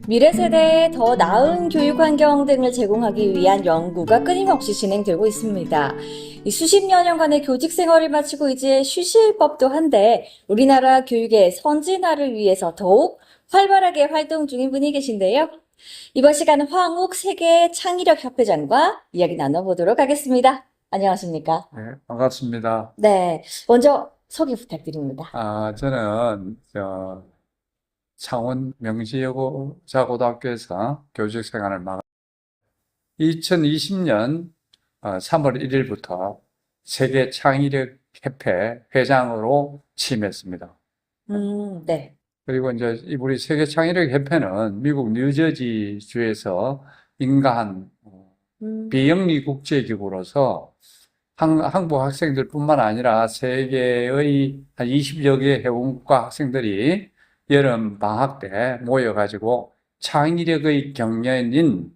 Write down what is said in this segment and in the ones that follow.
미래 세대에 더 나은 교육 환경 등을 제공하기 위한 연구가 끊임없이 진행되고 있습니다. 이 수십 여년간의 교직 생활을 마치고 이제 쉬실 법도 한데 우리나라 교육의 선진화를 위해서 더욱 활발하게 활동 중인 분이 계신데요. 이번 시간은 황욱 세계 창의력 협회장과 이야기 나눠보도록 하겠습니다. 안녕하십니까? 네, 반갑습니다. 네, 먼저 소개 부탁드립니다. 저는 창원 명지여자고등학교에서 교직 생활을 2020년 3월 1일부터 세계 창의력 협회 회장으로 취임했습니다. 네. 그리고 이제 우리 세계 창의력 협회는 미국 뉴저지주에서 인가한 비영리 국제기구로서 한국 학생들뿐만 아니라 세계의 한 20여 개 회원국가 학생들이 여름 방학 때 모여가지고 창의력의 경연인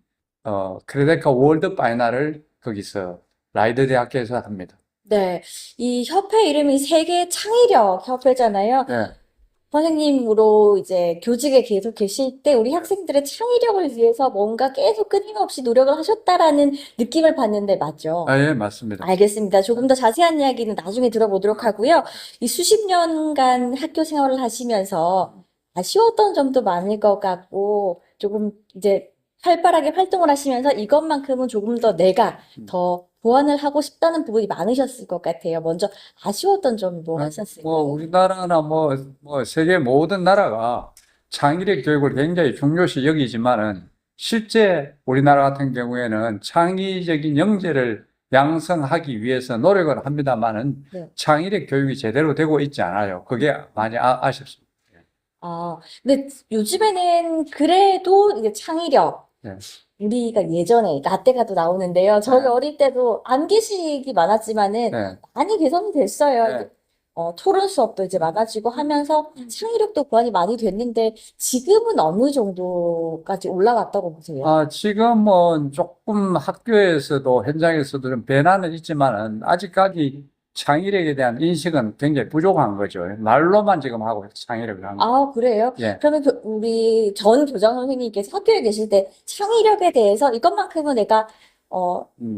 크레데카 월드 파이널을 거기서 라이더 대학교에서 합니다. 네, 이 협회 이름이 세계 창의력 협회잖아요. 네, 선생님으로 이제 교직에 계속 계실 때 우리 학생들의 창의력을 위해서 뭔가 계속 끊임없이 노력을 하셨다라는 느낌을 받는데 맞죠? 예, 맞습니다. 알겠습니다. 조금 더 자세한 이야기는 나중에 들어보도록 하고요. 이 수십 년간 학교 생활을 하시면서 아쉬웠던 점도 많을 것 같고 조금 이제 활발하게 활동을 하시면서 이것만큼은 조금 더 내가 더 보완을 하고 싶다는 부분이 많으셨을 것 같아요. 먼저 아쉬웠던 점 뭐 하셨을까요? 우리나라나 세계 모든 나라가 창의력 교육을 굉장히 중요시 여기지만은 실제 우리나라 같은 경우에는 창의적인 영재를 양성하기 위해서 노력을 합니다만은 네. 창의력 교육이 제대로 되고 있지 않아요. 그게 많이 아쉽습니다. 근데 요즘에는 그래도 이제 창의력, 네. 우리가 예전에 라떼가 또 나오는데요. 저희 네. 어릴 때도 암기식이 많았지만은 네. 많이 개선이 됐어요. 네. 토론 수업도 이제 많아지고 하면서 창의력도 보완이 많이 됐는데 지금은 어느 정도까지 올라갔다고 보세요? 지금은 조금 학교에서도 현장에서도 좀 변화는 있지만은 아직까지 창의력에 대한 인식은 굉장히 부족한 거죠. 말로만 지금 하고 창의력을 하는 거죠. 그래요? 예. 그러면 우리 전 교장 선생님께서 학교에 계실 때 창의력에 대해서 이것만큼은 내가 음.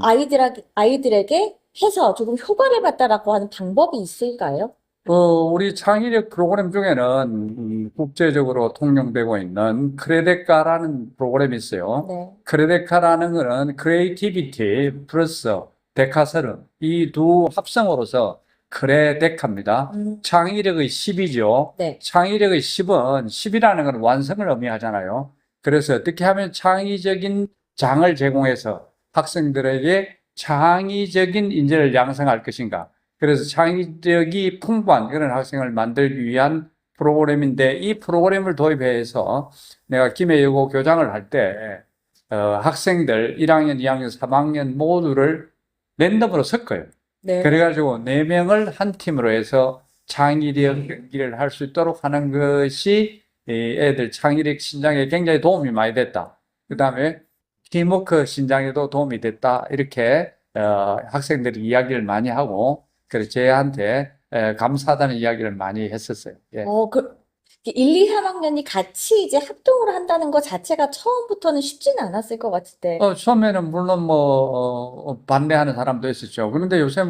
아이들에게 해서 조금 효과를 봤다라고 하는 방법이 있을까요? 우리 창의력 프로그램 중에는 국제적으로 통용되고 있는 크레데카라는 프로그램이 있어요. 네. 크레데카라는 거는 크리에이티비티 플러스 데카스론 이 두 합성어로서 크레데카입니다. 창의력의 10이죠. 네. 창의력의 10은 10이라는 건 완성을 의미하잖아요. 그래서 어떻게 하면 창의적인 장을 제공해서 학생들에게 창의적인 인재를 양성할 것인가. 그래서 창의력이 풍부한 그런 학생을 만들기 위한 프로그램인데 이 프로그램을 도입해서 내가 김해여고 교장을 할 때 학생들 1학년, 2학년, 3학년 모두를 랜덤으로 섞어요. 네. 그래가지고 4명을 한 팀으로 해서 창의력 경기를 할 수 있도록 하는 것이 애들 창의력 신장에 굉장히 도움이 많이 됐다. 그 다음에 팀워크 신장에도 도움이 됐다. 이렇게 학생들이 이야기를 많이 하고 그래서 저한테 감사하다는 이야기를 많이 했었어요. 예. 1, 2, 3학년이 같이 이제 합동을 한다는 것 자체가 처음부터는 쉽지는 않았을 것 같은데. 처음에는 물론 반대하는 사람도 있었죠. 그런데 요새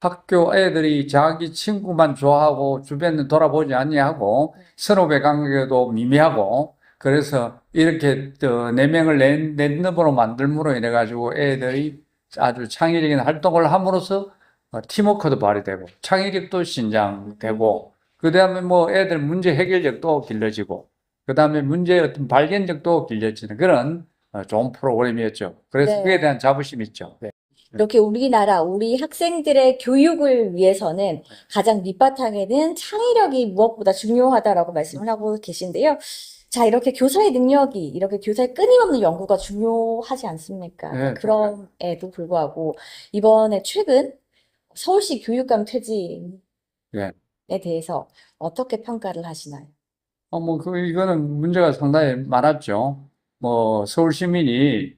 학교 애들이 자기 친구만 좋아하고 주변을 돌아보지 않냐고 선후배 관계도 미미하고 그래서 이렇게 4명을 랜덤으로 만들므로 인해 가지고 애들이 아주 창의적인 활동을 함으로써 팀워크도 발휘되고 창의력도 신장되고 그다음에 애들 문제 해결력도 길러지고 그다음에 문제의 어떤 발견력도 길러지는 그런 좋은 프로그램이었죠. 그래서 네. 그에 대한 자부심이 있죠. 네. 이렇게 우리나라, 우리 학생들의 교육을 위해서는 가장 밑바탕에는 창의력이 무엇보다 중요하다라고 말씀을 하고 계신데요. 자, 이렇게 교사의 능력이, 이렇게 교사의 끊임없는 연구가 중요하지 않습니까? 네, 그럼에도 불구하고, 이번에 최근 서울시 교육감 퇴진에 네. 대해서 어떻게 평가를 하시나요? 이거는 문제가 상당히 많았죠. 서울 시민이,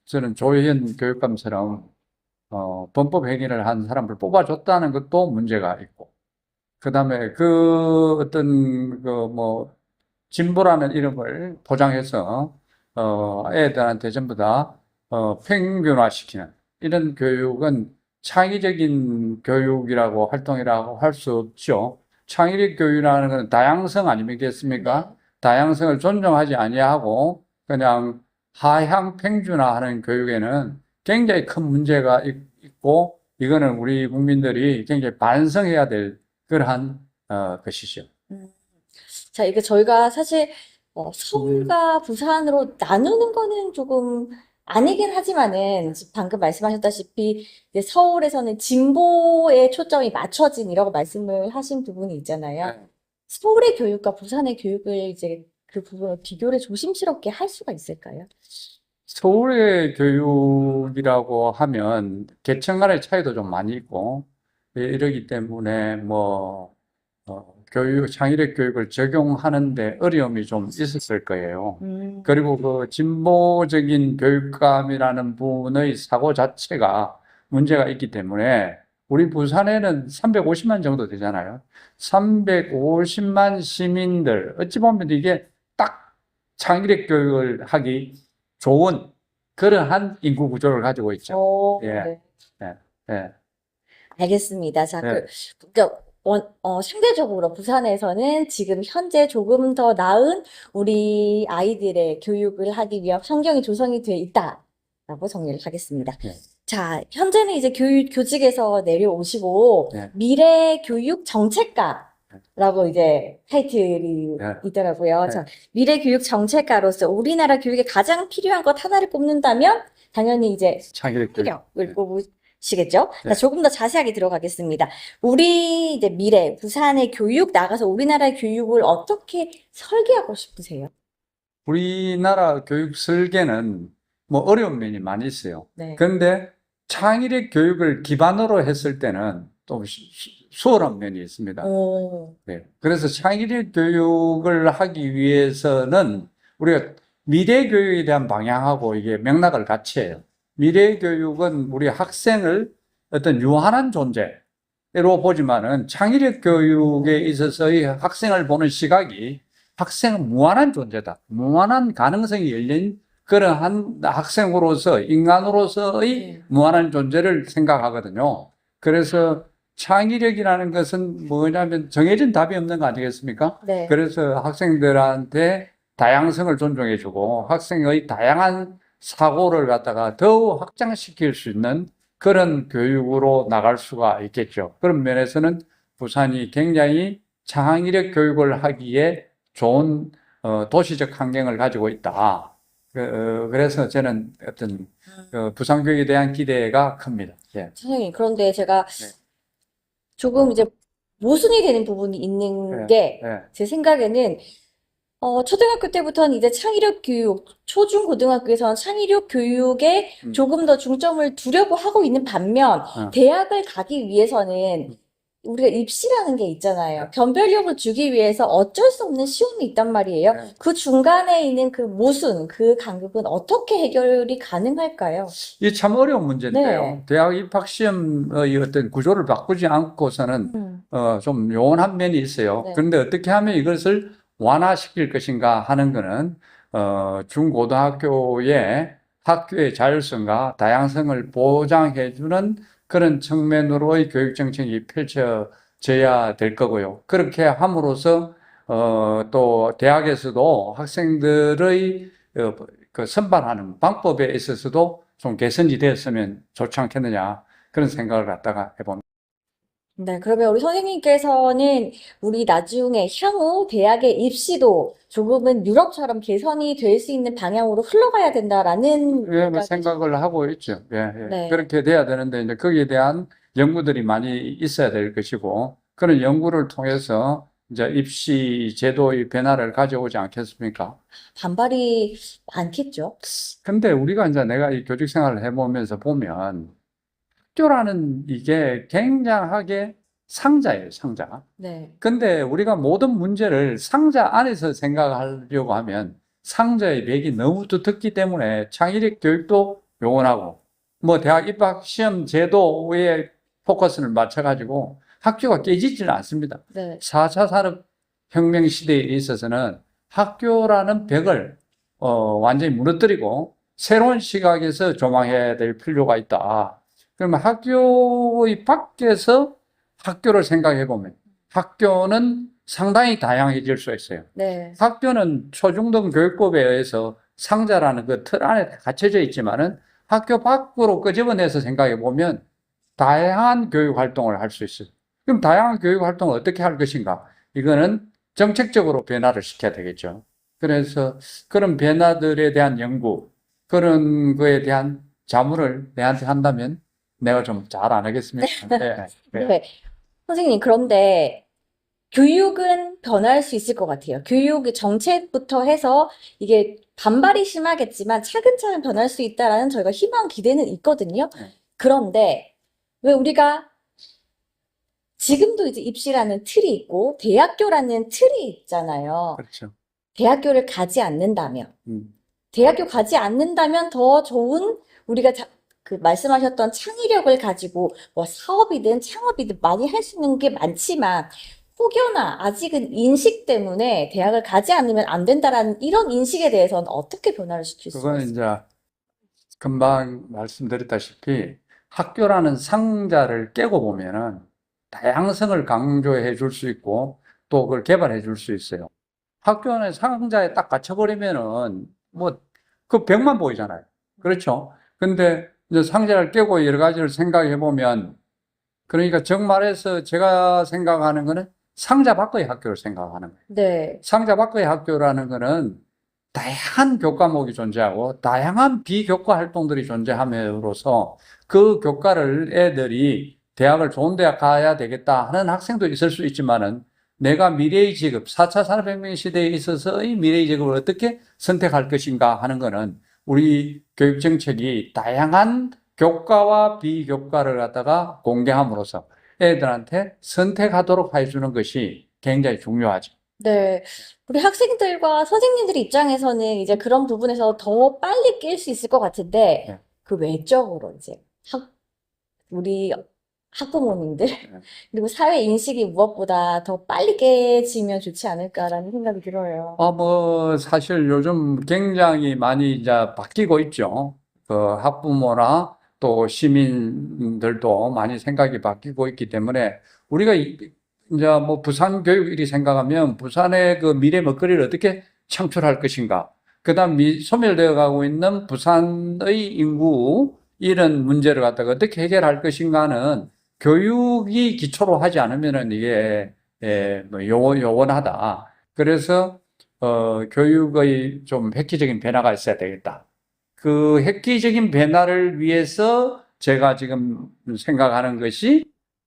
저는 조혜현 교육감처럼 범법 행위를 한 사람을 뽑아줬다는 것도 문제가 있고, 그 다음에 그 어떤 진보라는 이름을 포장해서 애들한테 전부 다 평균화시키는 이런 교육은 창의적인 교육이라고 활동이라고 할 수 없죠. 창의적 교육이라는 건 다양성 아니겠습니까? 네. 다양성을 존중하지 아니하고 그냥 하향 평준화하는 교육에는 굉장히 큰 문제가 있고, 이거는 우리 국민들이 굉장히 반성해야 될 그러한 것이죠. 음. 자, 이게 저희가 사실 서울과 부산으로 나누는 거는 조금 아니긴 하지만은 방금 말씀하셨다시피 이제 서울에서는 진보에 초점이 맞춰진이라고 말씀을 하신 부분이 있잖아요. 네. 서울의 교육과 부산의 교육을 이제 그 부분을 비교를 조심스럽게 할 수가 있을까요? 서울의 교육이라고 하면 계층 간의 차이도 좀 많이 있고, 이러기 때문에 창의력 교육을 적용하는데 어려움이 좀 있었을 거예요. 그리고 그 진보적인 교육감이라는 분의 사고 자체가 문제가 있기 때문에, 우리 부산에는 350만 정도 되잖아요. 350만 시민들, 어찌 보면 이게 딱 창의력 교육을 하기 좋은 그러한 인구 구조를 가지고 있죠. 예, 네. 예, 예, 알겠습니다. 자, 예. 그러니까 상대적으로 부산에서는 지금 현재 조금 더 나은 우리 아이들의 교육을 하기 위한 환경이 조성이 돼 있다라고 정리를 하겠습니다. 예. 자, 현재는 이제 교직에서 내려오시고 예. 미래 교육 정책가라고 이제 타이틀이 예. 있더라고요. 예. 자, 미래 교육 정책가로서 우리나라 교육에 가장 필요한 것 하나를 꼽는다면 당연히 이제 창의력 교육. 창의력을 꼽으시겠죠? 네. 자, 조금 더 자세하게 들어가겠습니다. 우리 이제 미래, 부산의 교육 나가서 우리나라의 교육을 어떻게 설계하고 싶으세요? 우리나라 교육 설계는 어려운 면이 많이 있어요. 네. 그런데 창의력 교육을 기반으로 했을 때는 또 수월한 면이 있습니다. 네. 그래서 창의력 교육을 하기 위해서는 우리가 미래 교육에 대한 방향하고 이게 맥락을 같이 해요. 미래 교육은 우리 학생을 어떤 유한한 존재로 보지만은, 창의력 교육에 있어서의 학생을 보는 시각이 학생은 무한한 존재다. 무한한 가능성이 열린 그러한 학생으로서, 인간으로서의 무한한 존재를 생각하거든요. 그래서 창의력이라는 것은 뭐냐면 정해진 답이 없는 거 아니겠습니까? 네. 그래서 학생들한테 다양성을 존중해주고 학생의 다양한 사고를 갖다가 더욱 확장시킬 수 있는 그런 교육으로 나갈 수가 있겠죠. 그런 면에서는 부산이 굉장히 창의력 교육을 하기에 좋은 도시적 환경을 가지고 있다. 그래서 저는 어떤 부산 교육에 대한 기대가 큽니다. 예. 선생님, 그런데 제가 네. 조금 이제 모순이 되는 부분이 있는 게 제 생각에는 초등학교 때부터는 이제 창의력 교육, 초중 고등학교에서는 창의력 교육에 조금 더 중점을 두려고 하고 있는 반면 대학을 가기 위해서는 우리가 입시라는 게 있잖아요. 변별력을 주기 위해서 어쩔 수 없는 시험이 있단 말이에요. 그 중간에 있는 그 모순, 그 간극은 어떻게 해결이 가능할까요? 이게 참 어려운 문제인데요. 네. 대학 입학 시험의 어떤 구조를 바꾸지 않고서는 좀 요원한 면이 있어요. 네. 그런데 어떻게 하면 이것을 완화시킬 것인가 하는 거는 중고등학교의 학교의 자율성과 다양성을 보장해주는 그런 측면으로의 교육 정책이 펼쳐져야 될 거고요. 그렇게 함으로써 또 대학에서도 학생들의 그 선발하는 방법에 있어서도 좀 개선이 되었으면 좋지 않겠느냐, 그런 생각을 갖다가 해봅니다. 네, 그러면 우리 선생님께서는 우리 나중에 향후 대학의 입시도 조금은 유럽처럼 개선이 될 수 있는 방향으로 흘러가야 된다라는 생각을 하고 있죠. 예, 예. 네. 그렇게 돼야 되는데, 이제 거기에 대한 연구들이 많이 있어야 될 것이고, 그런 연구를 통해서 이제 입시 제도의 변화를 가져오지 않겠습니까? 반발이 많겠죠. 근데 우리가 이제 내가 이 교직 생활을 해보면서 보면, 학교라는 이게 굉장하게 상자예요, 상자. 네. 근데 우리가 모든 문제를 상자 안에서 생각하려고 하면 상자의 맥이 너무 두텁기 때문에 창의력 교육도 요원하고 뭐 대학 입학 시험 제도에 포커스를 맞춰가지고 학교가 깨지지는 않습니다. 네. 4차 산업혁명 시대에 있어서는 학교라는 벽을 완전히 무너뜨리고 새로운 시각에서 조망해야 될 필요가 있다. 그러면 학교의 밖에서 학교를 생각해 보면 학교는 상당히 다양해질 수 있어요. 네. 학교는 초중등 교육법에 의해서 상자라는 그 틀 안에 갇혀져 있지만은 학교 밖으로 끄집어내서 생각해 보면 다양한 교육 활동을 할 수 있어요. 그럼 다양한 교육 활동을 어떻게 할 것인가? 이거는 정책적으로 변화를 시켜야 되겠죠. 그래서 그런 변화들에 대한 연구, 그런 거에 대한 자문을 내한테 한다면 내가 좀 잘 안 하겠습니까? 네. 네. 네. 선생님, 그런데 교육은 변할 수 있을 것 같아요. 교육의 정책부터 해서 이게 반발이 심하겠지만 차근차근 변할 수 있다라는 저희가 희망, 기대는 있거든요. 네. 그런데 왜 우리가 지금도 이제 입시라는 틀이 있고 대학교라는 틀이 있잖아요. 그렇죠. 대학교를 가지 않는다면, 음. 대학교 가지 않는다면 더 좋은 우리가 그 말씀하셨던 창의력을 가지고 뭐 사업이든 창업이든 많이 할 수 있는 게 많지만 혹여나 아직은 인식 때문에 대학을 가지 않으면 안 된다라는 이런 인식에 대해서는 어떻게 변화를 시킬 수가 그거는 있을까요? 이제 금방 말씀드렸다시피 학교라는 상자를 깨고 보면은 다양성을 강조해 줄 수 있고 또 그걸 개발해 줄 수 있어요. 학교 안에 상자에 딱 갇혀버리면은 뭐 그 벽만 보이잖아요. 그렇죠? 근데 이제 상자를 깨고 여러 가지를 생각해 보면 그러니까 정말해서 제가 생각하는 거는 상자 밖의 학교를 생각하는 거예요. 네, 상자 밖의 학교라는 거는 다양한 교과목이 존재하고 다양한 비교과 활동들이 존재함으로써 그 교과를 애들이 대학을 좋은 대학 가야 되겠다 하는 학생도 있을 수 있지만은 내가 미래의 직업, 4차 산업혁명 시대에 있어서의 미래의 직업을 어떻게 선택할 것인가 하는 거는 우리 교육 정책이 다양한 교과와 비교과를 갖다가 공개함으로써 애들한테 선택하도록 해주는 것이 굉장히 중요하죠. 네. 우리 학생들과 선생님들 입장에서는 이제 그런 부분에서 더 빨리 깰 수 있을 것 같은데 네. 그 외적으로 이제 우리 학부모님들 그리고 사회 인식이 무엇보다 더 빨리 깨지면 좋지 않을까라는 생각이 들어요. 뭐, 사실 요즘 굉장히 많이 이제 바뀌고 있죠. 그 학부모나 또 시민들도 많이 생각이 바뀌고 있기 때문에 우리가 이제 뭐 부산 교육이리 생각하면 부산의 그 미래 먹거리를 어떻게 창출할 것인가. 그다음 소멸되어 가고 있는 부산의 인구 이런 문제를 갖다가 어떻게 해결할 것인가는 교육이 기초로 하지 않으면은 이게 뭐 요원하다. 그래서 교육의 좀 획기적인 변화가 있어야 되겠다. 그 획기적인 변화를 위해서 제가 지금 생각하는 것이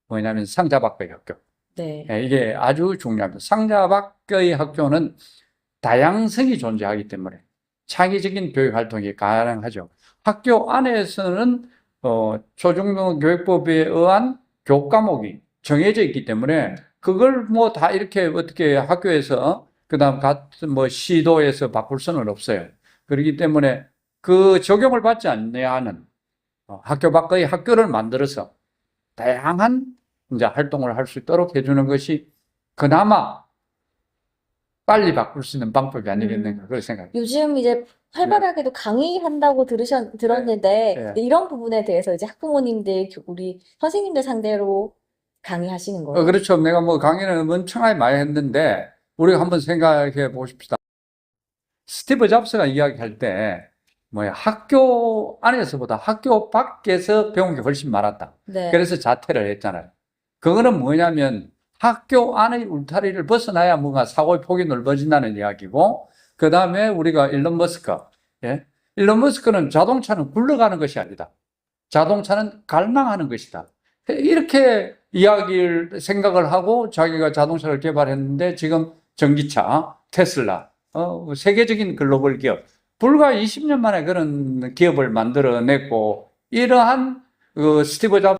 뭐냐면 상자 밖의 학교. 네. 이게 아주 중요합니다. 상자 밖의 학교는 다양성이 존재하기 때문에 창의적인 교육 활동이 가능하죠. 학교 안에서는 초중등 교육법에 의한 교과목이 정해져 있기 때문에 그걸 뭐 다 이렇게 어떻게 학교에서 그다음 같은 뭐 시도에서 바꿀 수는 없어요. 그렇기 때문에 그 적용을 받지 않아야 하는 학교 밖의 학교를 만들어서 다양한 이제 활동을 할 수 있도록 해주는 것이 그나마 빨리 바꿀 수 있는 방법이 아니겠는가 그런 생각이. 요즘 이제 활발하게도 강의한다고 들었는데 네. 이런 부분에 대해서 이제 학부모님들, 우리 선생님들 상대로 강의하시는 거예요? 그렇죠. 내가 뭐 강의는 엄청나게 많이 했는데 우리가 한번 생각해 보십시다. 스티브 잡스가 이야기할 때 뭐야 학교 안에서보다 학교 밖에서 배운 게 훨씬 많았다. 네. 그래서 자퇴를 했잖아요. 그거는 뭐냐면 학교 안의 울타리를 벗어나야 뭔가 사고의 폭이 넓어진다는 이야기고 그 다음에 우리가 일론 머스크, 예? 일론 머스크는 자동차는 굴러가는 것이 아니다. 자동차는 갈망하는 것이다. 이렇게 이야기를 생각을 하고 자기가 자동차를 개발했는데 지금 전기차, 테슬라, 세계적인 글로벌 기업, 불과 20년 만에 그런 기업을 만들어냈고 이러한 스티브 잡스,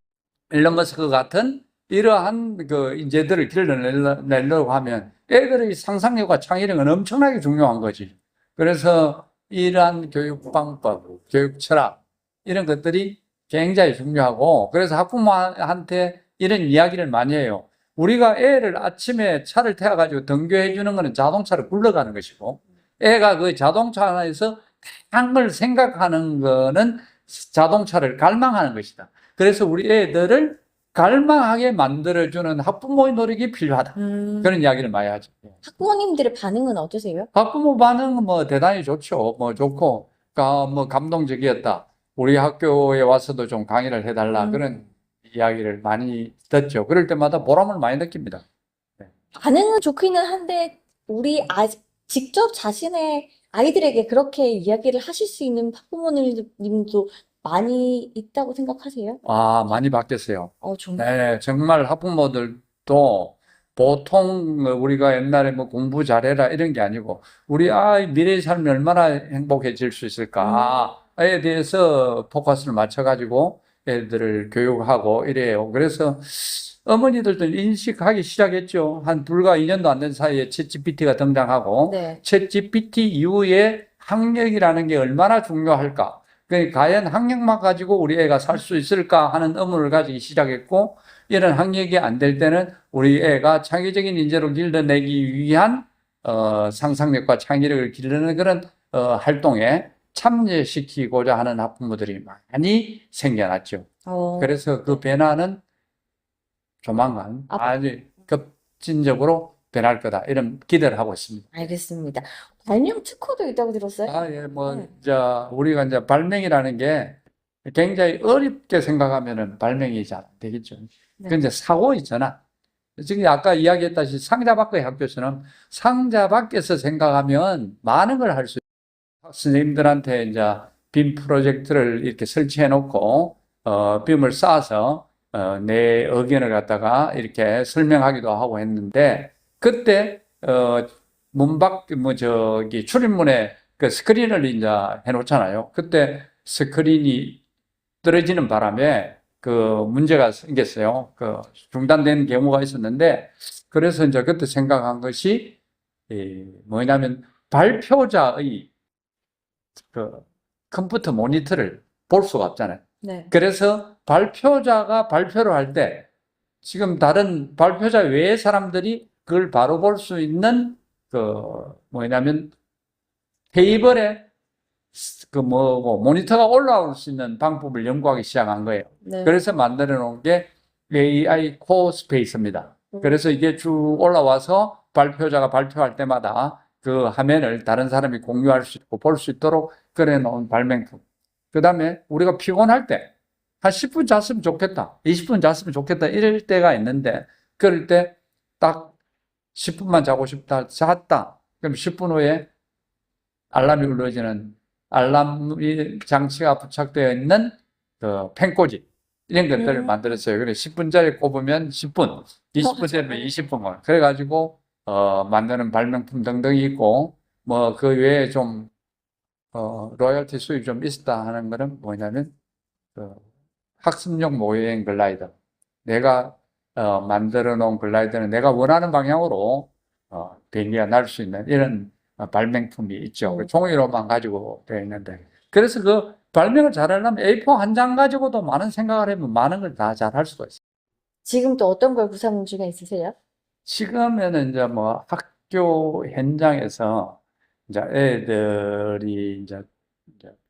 일론 머스크 같은 이러한 그 인재들을 길러내려고 하면 애들의 상상력과 창의력은 엄청나게 중요한 거지. 그래서 이러한 교육 방법, 교육 철학 이런 것들이 굉장히 중요하고, 그래서 학부모한테 이런 이야기를 많이 해요. 우리가 애를 아침에 차를 태워가지고 등교해 주는 거는 자동차를 굴러가는 것이고, 애가 그 자동차 안에서 다양한 걸 생각하는 거는 자동차를 갈망하는 것이다. 그래서 우리 애들을 갈망하게 만들어주는 학부모의 노력이 필요하다. 그런 이야기를 많이 하죠. 학부모님들의 반응은 어떠세요? 학부모 반응은 뭐 대단히 좋죠. 뭐 좋고, 뭐 감동적이었다. 우리 학교에 와서도 좀 강의를 해달라. 그런 이야기를 많이 듣죠. 그럴 때마다 보람을 많이 느낍니다. 반응은 좋기는 한데 우리 직접 자신의 아이들에게 그렇게 이야기를 하실 수 있는 학부모님도 많이 있다고 생각하세요? 아, 많이 바뀌었어요. 정말. 네, 정말 학부모들도 보통 우리가 옛날에 뭐 공부 잘해라 이런 게 아니고 우리 아이 미래의 삶이 얼마나 행복해질 수 있을까에 대해서 포커스를 맞춰가지고 애들을 교육하고 이래요. 그래서 어머니들도 인식하기 시작했죠. 한 불과 2년도 안 된 사이에 챗GPT가 등장하고 네. 챗GPT 이후에 학력이라는 게 얼마나 중요할까? 과연 학력만 가지고 우리 애가 살 수 있을까 하는 의문을 가지기 시작했고, 이런 학력이 안 될 때는 우리 애가 창의적인 인재로 길러내기 위한 상상력과 창의력을 기르는 그런 활동에 참여시키고자 하는 학부모들이 많이 생겨났죠. 그래서 그 변화는 조만간 아주 급진적으로 변할 거다. 이런 기대를 하고 있습니다. 알겠습니다. 발명 특허도 있다고 들었어요? 아, 예, 뭐, 우리가 이제 발명이라는 게 굉장히 어렵게 생각하면은 발명이 잘 안 되겠죠. 그 이제 사고 있잖아. 지금 아까 이야기했다시피 상자 밖의 학교처럼 상자 밖에서 생각하면 많은 걸 할 수 있어요. 선생님들한테 이제 빔 프로젝트를 이렇게 설치해 놓고, 빔을 쏴서, 내 의견을 갖다가 이렇게 설명하기도 하고 했는데, 그때, 출입문에 그 스크린을 이제 해놓잖아요. 그때 스크린이 떨어지는 바람에 그 문제가 생겼어요. 그 중단된 경우가 있었는데, 그래서 이제 그때 생각한 것이, 뭐냐면, 발표자의 그 컴퓨터 모니터를 볼 수가 없잖아요. 네. 그래서 발표자가 발표를 할 때, 지금 다른 발표자 외의 사람들이 그걸 바로 볼 수 있는 테이블에 모니터가 올라올 수 있는 방법을 연구하기 시작한 거예요. 네. 그래서 만들어 놓은 게 AI 코 스페이스입니다. 그래서 이게 쭉 올라와서 발표자가 발표할 때마다 그 화면을 다른 사람이 공유할 수 있고 볼 수 있도록 그래 놓은 발명품. 그 다음에 우리가 피곤할 때, 한 10분 잤으면 좋겠다, 20분 잤으면 좋겠다, 이럴 때가 있는데, 그럴 때 딱 10분만 자고 싶다, 잤다. 그럼 10분 후에 알람이 울려지는 알람 장치가 부착되어 있는 그 펜꽂이, 이런 것들을 만들었어요. 그래 10분짜리 꼽으면 10분, 20분짜리 20분. 그래가지고 만드는 발명품 등등이 있고, 뭐 그 외에 좀 로열티 수입 좀 있었다 하는 거는 뭐냐면 그 학습용 모여행 글라이더. 내가 만들어 놓은 글라이더는 내가 원하는 방향으로 비행기가 날 수 있는 이런 발명품이 있죠. 종이로만 가지고 되어 있는데. 그래서 그 발명을 잘하려면 A4 한 장 가지고도 많은 생각을 하면 많은 걸 다 잘할 수가 있어요. 지금 또 어떤 걸 구상 중에 있으세요? 지금에는 이제 뭐 학교 현장에서 이제 애들이 이제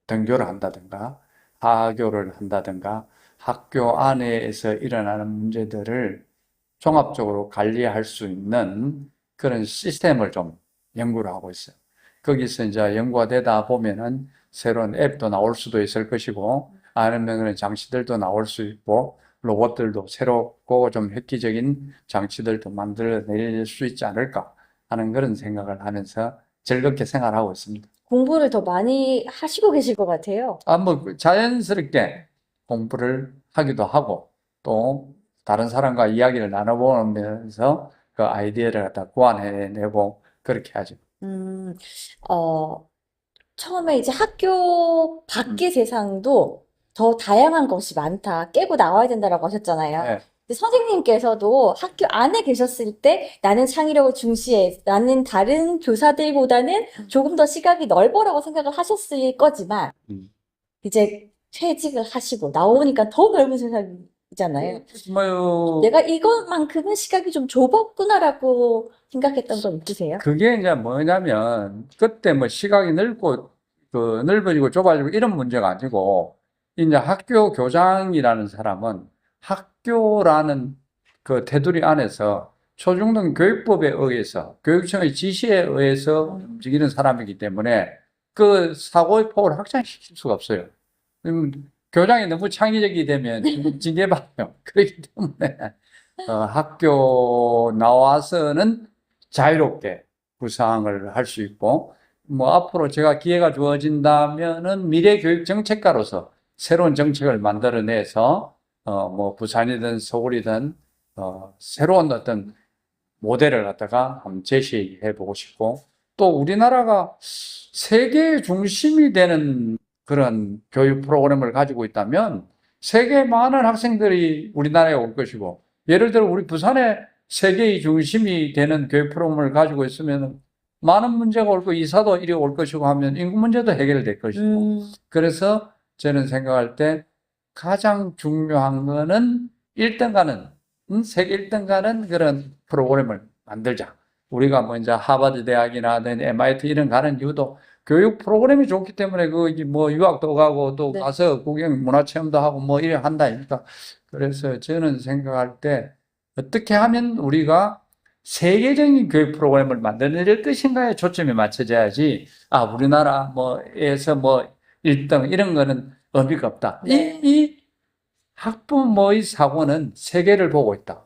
등교를 한다든가 하교를 한다든가 학교 안에서 일어나는 문제들을 종합적으로 관리할 수 있는 그런 시스템을 좀 연구를 하고 있어요. 거기서 이제 연구가 되다 보면은 새로운 앱도 나올 수도 있을 것이고, 아니면 그런 장치들도 나올 수 있고, 로봇들도 새롭고 좀 획기적인 장치들도 만들어낼 수 있지 않을까 하는 그런 생각을 하면서 즐겁게 생활하고 있습니다. 공부를 더 많이 하시고 계실 것 같아요. 뭐 자연스럽게 공부를 하기도 하고, 또 다른 사람과 이야기를 나눠보면서 그 아이디어를 갖다 구안해내고 그렇게 하죠. 처음에 이제 학교 밖의 세상도 더 다양한 것이 많다. 깨고 나와야 된다라고 하셨잖아요. 네. 근데 선생님께서도 학교 안에 계셨을 때 나는 창의력을 중시해. 나는 다른 교사들보다는 조금 더 시각이 넓어라고 생각을 하셨을 거지만, 음. 이제 퇴직을 하시고 나오니까 더 넓은 세상이잖아요. 뭐, 내가 이것만큼은 시각이 좀 좁았구나라고 생각했던 건 있으세요? 그게 이제 뭐냐면, 그때 뭐 시각이 넓고, 넓어지고 좁아지고 이런 문제가 아니고, 이제 학교 교장이라는 사람은 학교라는 그 테두리 안에서 초중등 교육법에 의해서, 교육청의 지시에 의해서 움직이는 사람이기 때문에 그 사고의 폭을 확장시킬 수가 없어요. 교장이 너무 창의적이 되면 징계받아요. 그렇기 때문에 학교 나와서는 자유롭게 구상을 할 수 있고, 뭐 앞으로 제가 기회가 주어진다면은 미래 교육 정책가로서 새로운 정책을 만들어내서 뭐 부산이든 서울이든 새로운 어떤 모델을 갖다가 한번 제시해 보고 싶고, 또 우리나라가 세계의 중심이 되는 그런 교육 프로그램을 가지고 있다면 세계 많은 학생들이 우리나라에 올 것이고, 예를 들어 우리 부산에 세계의 중심이 되는 교육 프로그램을 가지고 있으면 많은 문제가 올 거, 이사도 이리 올 것이고 하면 인구 문제도 해결될 것이고. 그래서 저는 생각할 때 가장 중요한 거는 1등 가는, 세계 1등 가는 그런 프로그램을 만들자. 우리가 뭐 이제 하버드 대학이나 MIT 이런 가는 이유도 교육 프로그램이 좋기 때문에 뭐 유학도 가고 또 네. 가서 구경 문화체험도 하고 뭐 이래 한다니까. 그래서 저는 생각할 때 어떻게 하면 우리가 세계적인 교육 프로그램을 만들어낼 것인가에 초점이 맞춰져야지, 우리나라 뭐에서 뭐 1등 이런 거는 의미가 없다. 네. 이 학부모의 사고는 세계를 보고 있다.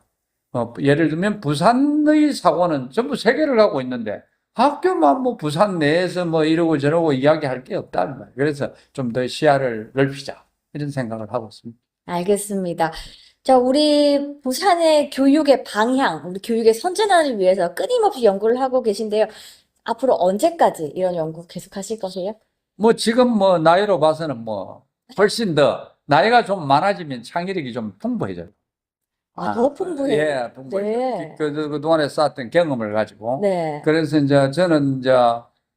예를 들면 부산의 사고는 전부 세계를 가고 있는데 학교만 뭐 부산 내에서 뭐 이러고 저러고 이야기할 게 없다는 말이에요. 그래서 좀 더 시야를 넓히자 이런 생각을 하고 있습니다. 알겠습니다. 자, 우리 부산의 교육의 방향, 우리 교육의 선진화를 위해서 끊임없이 연구를 하고 계신데요. 앞으로 언제까지 이런 연구 계속 하실 거세요? 뭐 지금 뭐 나이로 봐서는 뭐 훨씬 더 나이가 좀 많아지면 창의력이 좀 풍부해져요. 더 풍부해요. 예, 풍부해져. 네. 그동안에 쌓았던 경험을 가지고. 네. 그래서 이제 저는 이제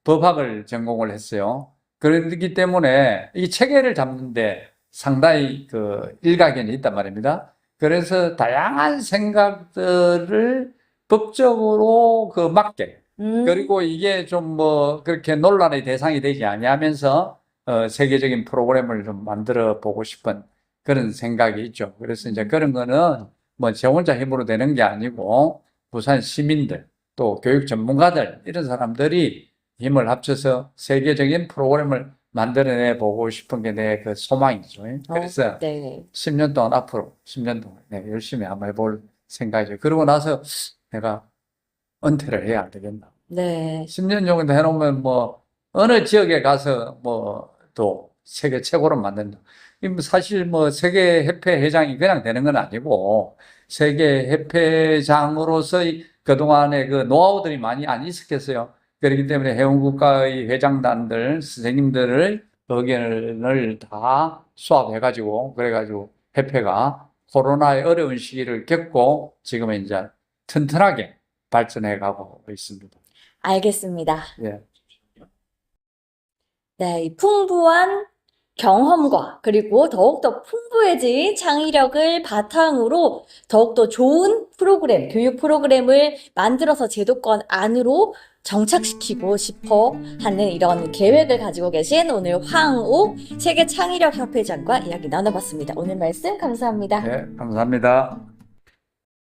법학을 전공을 했어요. 그렇기 때문에 이 체계를 잡는데 상당히 그 일가견이 있단 말입니다. 그래서 다양한 생각들을 법적으로 맞게, 그리고 이게 좀 뭐 그렇게 논란의 대상이 되지 아니하면서 세계적인 프로그램을 좀 만들어 보고 싶은 그런 생각이 있죠. 그래서 이제 그런 거는 뭐 저 혼자 힘으로 되는 게 아니고 부산 시민들 또 교육 전문가들 이런 사람들이 힘을 합쳐서 세계적인 프로그램을 만들어내 보고 싶은 게 내 그 소망이죠. 그래서 네. 10년 동안 앞으로 10년 동안 열심히 한번 해볼 생각이죠. 그러고 나서 내가 은퇴를 해야 되겠나. 네. 10년 정도 해놓으면 뭐 어느 지역에 가서 뭐 또 세계 최고로 만든다. 사실 뭐 세계 협회 회장이 그냥 되는 건 아니고 세계 협회장으로서의 그동안의 그 노하우들이 많이 안 있었겠어요. 그렇기 때문에 회원국가의 회장단들, 선생님들의 의견을 다 수합해가지고 그래가지고 협회가 코로나의 어려운 시기를 겪고 지금은 이제 튼튼하게 발전해 가고 있습니다. 알겠습니다. 예. 네, 이 풍부한 경험과 그리고 더욱더 풍부해진 창의력을 바탕으로 더욱더 좋은 프로그램, 교육 프로그램을 만들어서 제도권 안으로 정착시키고 싶어 하는 이런 계획을 가지고 계신 오늘 황욱 세계창의력협회장과 이야기 나눠봤습니다. 오늘 말씀 감사합니다. 네, 감사합니다.